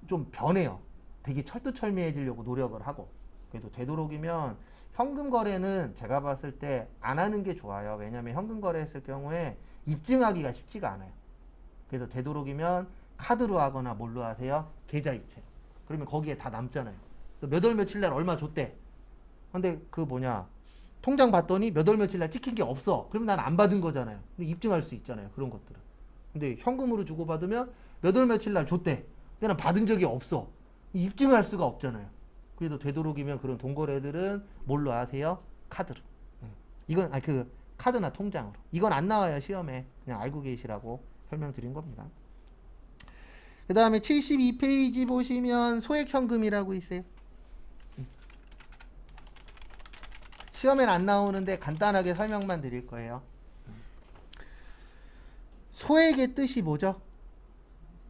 좀 변해요. 되게 철두철미해지려고 노력을 하고. 그래도 되도록이면 현금 거래는 제가 봤을 때 안 하는 게 좋아요. 왜냐면 현금 거래했을 경우에 입증하기가 쉽지가 않아요. 그래서 되도록이면 카드로 하거나 뭘로 하세요? 계좌이체. 그러면 거기에 다 남잖아요. 몇 월 며칠 날 얼마 줬대. 근데 그 뭐냐 통장 봤더니 몇 월 며칠 날 찍힌 게 없어. 그러면 난 안 받은 거잖아요. 입증할 수 있잖아요. 그런 것들은. 근데 현금으로 주고받으면 몇 월 며칠 날 줬대. 근데 난 받은 적이 없어. 입증할 수가 없잖아요. 그래도 되도록이면 그런 동거래들은 뭘로 하세요? 카드로. 이건 그 카드나 통장으로. 이건 안 나와요 시험에. 그냥 알고 계시라고 설명드린 겁니다. 그 다음에 72페이지 보시면 소액현금이라고 있어요. 시험엔 안 나오는데 간단하게 설명만 드릴 거예요. 소액의 뜻이 뭐죠?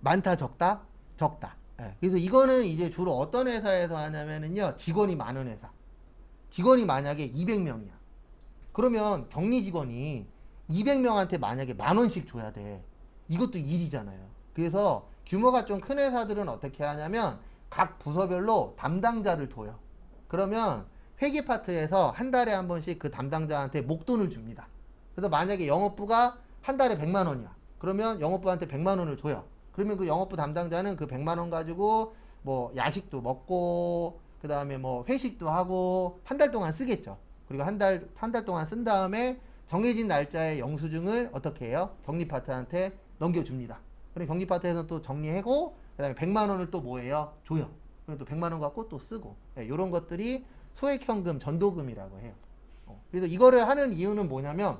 많다, 적다? 적다. 그래서 이거는 이제 주로 어떤 회사에서 하냐면은요, 직원이 많은 회사. 직원이 만약에 200명이야. 그러면 격리 직원이 200명한테 만약에 10,000원씩 줘야 돼. 이것도 일이잖아요. 그래서 규모가 좀 큰 회사들은 어떻게 하냐면 각 부서별로 담당자를 둬요. 그러면 회계 파트에서 한 달에 한 번씩 그 담당자한테 목돈을 줍니다. 그래서 만약에 영업부가 한 달에 100만 원이야. 그러면 영업부한테 100만 원을 줘요. 그러면 그 영업부 담당자는 그 100만 원 가지고 뭐 야식도 먹고 그 다음에 뭐 회식도 하고 한 달 동안 쓰겠죠. 그리고 한 달 동안 쓴 다음에 정해진 날짜에 영수증을 어떻게 해요? 격리 파트한테 넘겨줍니다. 그리고 격리 파트에서 또 정리하고 그 다음에 100만 원을 또 뭐해요? 줘요. 그리고 또 100만 원 갖고 또 쓰고. 이런 것들이 소액현금, 전도금이라고 해요. 그래서 이거를 하는 이유는 뭐냐면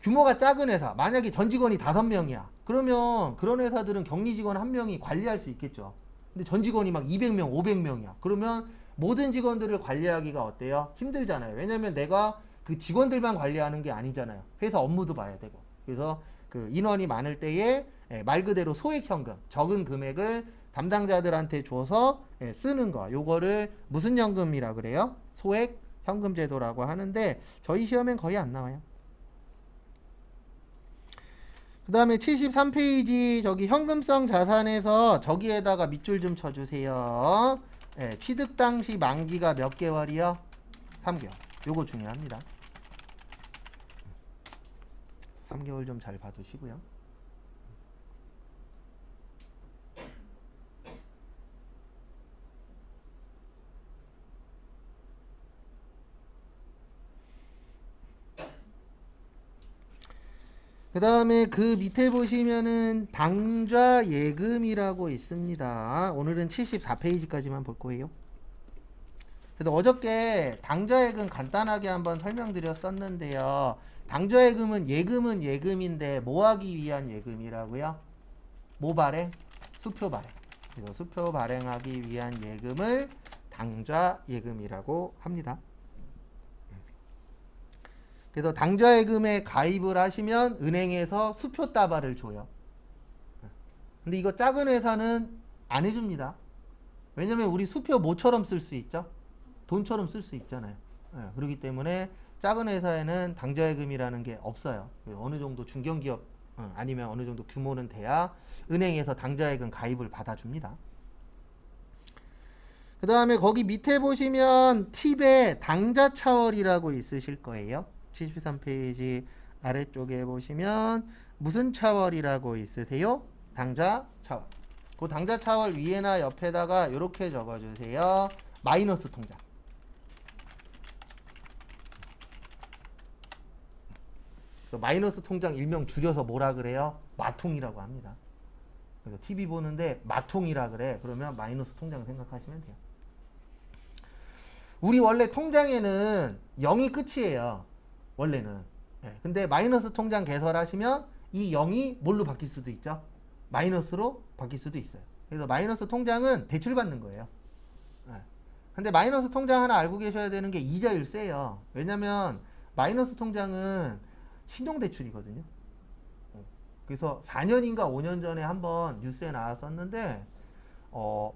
규모가 작은 회사, 만약에 전 직원이 5명이야. 그러면 그런 회사들은 격리 직원 1명이 관리할 수 있겠죠. 근데 전 직원이 막 200명, 500명이야. 그러면 모든 직원들을 관리하기가 어때요? 힘들잖아요. 왜냐면 내가 그 직원들만 관리하는 게 아니잖아요. 회사 업무도 봐야 되고. 그래서 그 인원이 많을 때에 말 그대로 소액현금, 적은 금액을 담당자들한테 줘서 쓰는 거. 요거를 무슨 연금이라 그래요? 소액현금 제도라고 하는데 저희 시험엔 거의 안 나와요. 그 다음에 73페이지 저기 현금성 자산에서 저기에다가 밑줄 좀 쳐주세요. 취득 당시 만기가 몇 개월이요? 3개월. 요거 중요합니다. 3개월 좀 잘 봐두시고요. 그 다음에 그 밑에 보시면은 당좌 예금이라고 있습니다. 오늘은 74페이지까지만 볼 거예요. 그래서 어저께 당좌 예금 간단하게 한번 설명드렸었는데요. 당좌 예금은 예금인데 뭐 하기 위한 예금이라고요? 뭐 발행? 수표 발행. 그래서 수표 발행하기 위한 예금을 당좌 예금이라고 합니다. 그래서 당좌예금에 가입을 하시면 은행에서 수표 따발을 줘요. 근데 이거 작은 회사는 안 해줍니다. 왜냐면 우리 수표 뭐처럼 쓸 수 있죠? 돈처럼 쓸 수 있잖아요. 그렇기 때문에 작은 회사에는 당좌예금이라는 게 없어요. 어느 정도 중견기업 아니면 어느 정도 규모는 돼야 은행에서 당좌예금 가입을 받아줍니다. 그 다음에 거기 밑에 보시면 팁에 당좌차월이라고 있으실 거예요. 73페이지 아래쪽에 보시면 무슨 차월이라고 있으세요? 당좌 차월. 그 당좌 차월 위에나 옆에다가 이렇게 적어주세요. 마이너스 통장. 마이너스 통장 일명 줄여서 뭐라 그래요? 마통이라고 합니다. 그래서 TV 보는데 마통이라 그래. 그러면 마이너스 통장 생각하시면 돼요. 우리 원래 통장에는 0이 끝이에요. 원래는. 근데 마이너스 통장 개설하시면 이 0이 뭘로 바뀔 수도 있죠? 마이너스로 바뀔 수도 있어요. 그래서 마이너스 통장은 대출 받는 거예요. 근데 마이너스 통장 하나 알고 계셔야 되는 게 이자율세예요. 왜냐면 마이너스 통장은 신용대출이거든요. 그래서 4년인가 5년 전에 한번 뉴스에 나왔었는데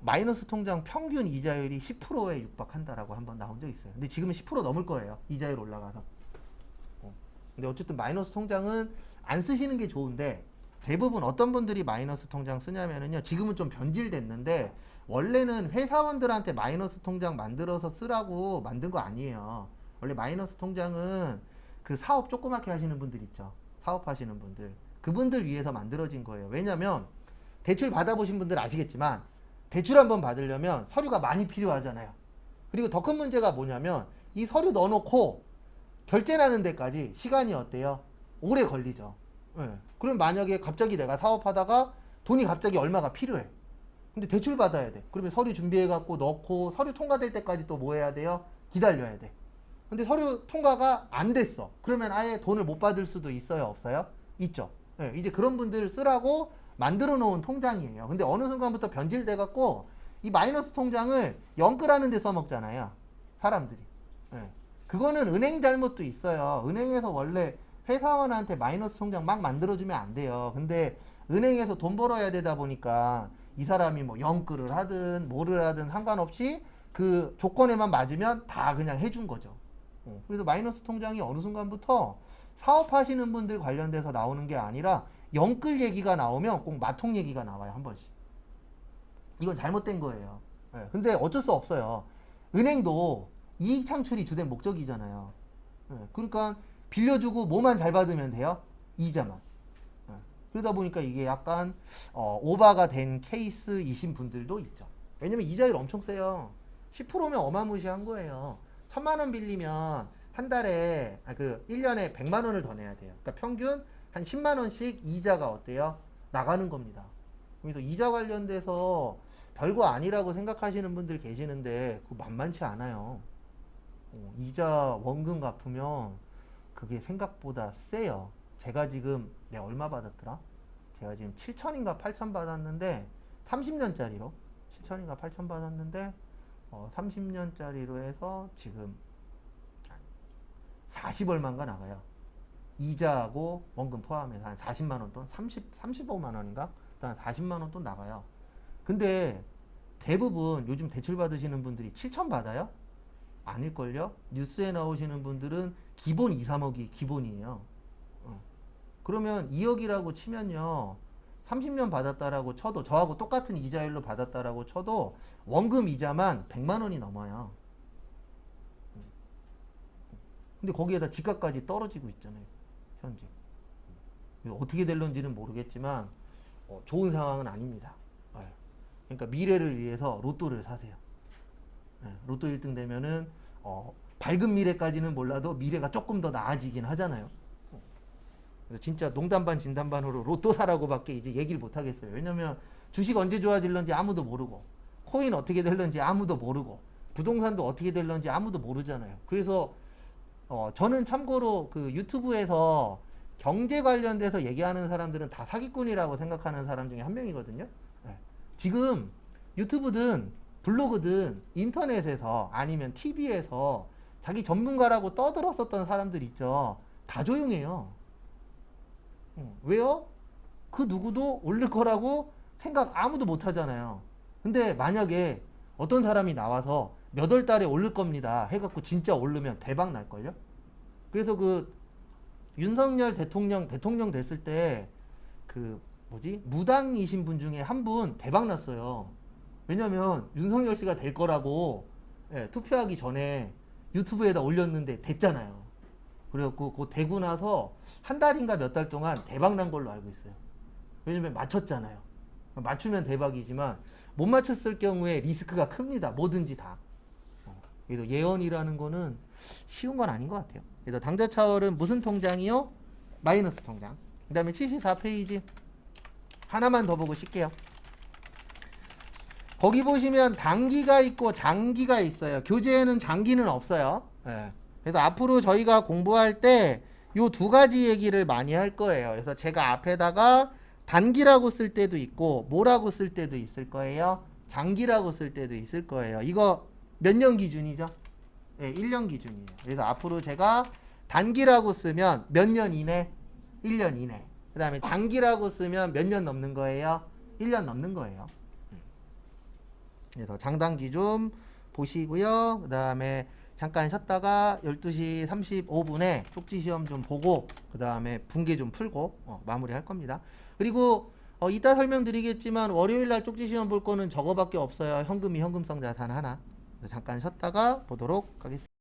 마이너스 통장 평균 이자율이 10%에 육박한다라고 한번 나온 적 있어요. 근데 지금은 10% 넘을 거예요. 이자율 올라가서. 근데 어쨌든 마이너스 통장은 안 쓰시는 게 좋은데 대부분 어떤 분들이 마이너스 통장 쓰냐면은요. 지금은 좀 변질됐는데 원래는 회사원들한테 마이너스 통장 만들어서 쓰라고 만든 거 아니에요. 원래 마이너스 통장은 그 사업 조그맣게 하시는 분들 있죠. 사업하시는 분들. 그분들 위해서 만들어진 거예요. 왜냐면 대출 받아보신 분들 아시겠지만 대출 한번 받으려면 서류가 많이 필요하잖아요. 그리고 더 큰 문제가 뭐냐면 이 서류 넣어놓고 결제 나는 데까지 시간이 어때요? 오래 걸리죠. 예. 그럼 만약에 갑자기 내가 사업하다가 돈이 갑자기 얼마가 필요해. 근데 대출 받아야 돼. 그러면 서류 준비해갖고 넣고 서류 통과될 때까지 또 뭐 해야 돼요? 기다려야 돼. 근데 서류 통과가 안 됐어. 그러면 아예 돈을 못 받을 수도 있어요? 없어요? 있죠. 예. 이제 그런 분들 쓰라고 만들어 놓은 통장이에요. 근데 어느 순간부터 변질돼갖고 이 마이너스 통장을 영끌하는 데 써먹잖아요. 사람들이. 예. 그거는 은행 잘못도 있어요. 은행에서 원래 회사원한테 마이너스 통장 막 만들어주면 안 돼요. 근데 은행에서 돈 벌어야 되다 보니까 이 사람이 뭐 영끌을 하든 뭐를 하든 상관없이 그 조건에만 맞으면 다 그냥 해준 거죠. 그래서 마이너스 통장이 어느 순간부터 사업하시는 분들 관련돼서 나오는 게 아니라 영끌 얘기가 나오면 꼭 마통 얘기가 나와요. 한 번씩. 이건 잘못된 거예요. 예, 근데 어쩔 수 없어요. 은행도 이익 창출이 주된 목적이잖아요. 예, 그러니까 빌려주고 뭐만 잘 받으면 돼요? 이자만. 예, 그러다 보니까 이게 약간 오바가 된 케이스이신 분들도 있죠. 왜냐면 이자율 엄청 세요. 10%면 어마무시한 거예요. 1,000만 원 빌리면 한 달에 1년에 100만 원을 더 내야 돼요. 그러니까 평균 한 10만 원씩 이자가 어때요? 나가는 겁니다. 그래서 이자 관련돼서 별거 아니라고 생각하시는 분들 계시는데 그거 만만치 않아요. 이자 원금 갚으면 그게 생각보다 세요. 제가 지금 내가 얼마 받았더라? 제가 지금 7천인가 8천 받았는데 30년짜리로 7천인가 8천 받았는데 30년짜리로 해서 지금 40얼마인가 나가요. 이자하고 원금 포함해서 한 40만 원 돈, 35만 원인가? 한 40만 원 돈 나가요. 근데 대부분 요즘 대출 받으시는 분들이 7천 받아요? 아닐걸요? 뉴스에 나오시는 분들은 기본 2, 3억이 기본이에요. 그러면 2억이라고 치면요. 30년 받았다라고 쳐도 저하고 똑같은 이자율로 받았다라고 쳐도 원금 이자만 100만 원이 넘어요. 근데 거기에다 집값까지 떨어지고 있잖아요. 현재. 어떻게 될런지는 모르겠지만 좋은 상황은 아닙니다. 그러니까 미래를 위해서 로또를 사세요. 로또 1등 되면은 밝은 미래까지는 몰라도 미래가 조금 더 나아지긴 하잖아요. 그래서 진짜 농담 반 진담 반으로 로또 사라고밖에 이제 얘기를 못 하겠어요. 왜냐면 주식 언제 좋아질런지 아무도 모르고 코인 어떻게 될런지 아무도 모르고 부동산도 어떻게 될런지 아무도 모르잖아요. 그래서 저는 참고로 그 유튜브에서 경제 관련돼서 얘기하는 사람들은 다 사기꾼이라고 생각하는 사람 중에 한 명이거든요. 지금 유튜브든 블로그든 인터넷에서 아니면 TV에서 자기 전문가라고 떠들었었던 사람들 있죠. 다 조용해요. 왜요? 그 누구도 올릴 거라고 생각 아무도 못 하잖아요. 근데 만약에 어떤 사람이 나와서 몇 월 달에 오를 겁니다 해갖고 진짜 오르면 대박 날걸요? 그래서 그 윤석열 대통령 됐을 때 그 무당이신 분 중에 한 분 대박 났어요. 왜냐면 윤석열 씨가 될 거라고 투표하기 전에 유튜브에다 올렸는데 됐잖아요. 그래갖고 그 되고 나서 한 달인가 몇 달 동안 대박 난 걸로 알고 있어요. 왜냐면 맞췄잖아요. 맞추면 대박이지만 못 맞췄을 경우에 리스크가 큽니다. 뭐든지 다. 그래서 예언이라는 거는 쉬운 건 아닌 것 같아요. 그래서 당좌차월은 무슨 통장이요? 마이너스 통장. 그 다음에 74페이지 하나만 더 보고 쉴게요. 거기 보시면 단기가 있고 장기가 있어요. 교재에는 장기는 없어요. 그래서 앞으로 저희가 공부할 때 요 두 가지 얘기를 많이 할 거예요. 그래서 제가 앞에다가 단기라고 쓸 때도 있고 뭐라고 쓸 때도 있을 거예요. 장기라고 쓸 때도 있을 거예요. 이거 몇 년 기준이죠? 1년 기준이에요. 그래서 앞으로 제가 단기라고 쓰면 몇 년 이내? 1년 이내. 그 다음에 장기라고 쓰면 몇 년 넘는 거예요? 1년 넘는 거예요. 그래서 장단기 좀 보시고요. 그 다음에 잠깐 쉬었다가 12시 35분에 쪽지 시험 좀 보고 그 다음에 분계 좀 풀고 마무리 할 겁니다. 그리고 이따 설명드리겠지만 월요일날 쪽지 시험 볼 거는 저거밖에 없어요. 현금이 현금성 자산 하나. 잠깐 쉬었다가 보도록 하겠습니다.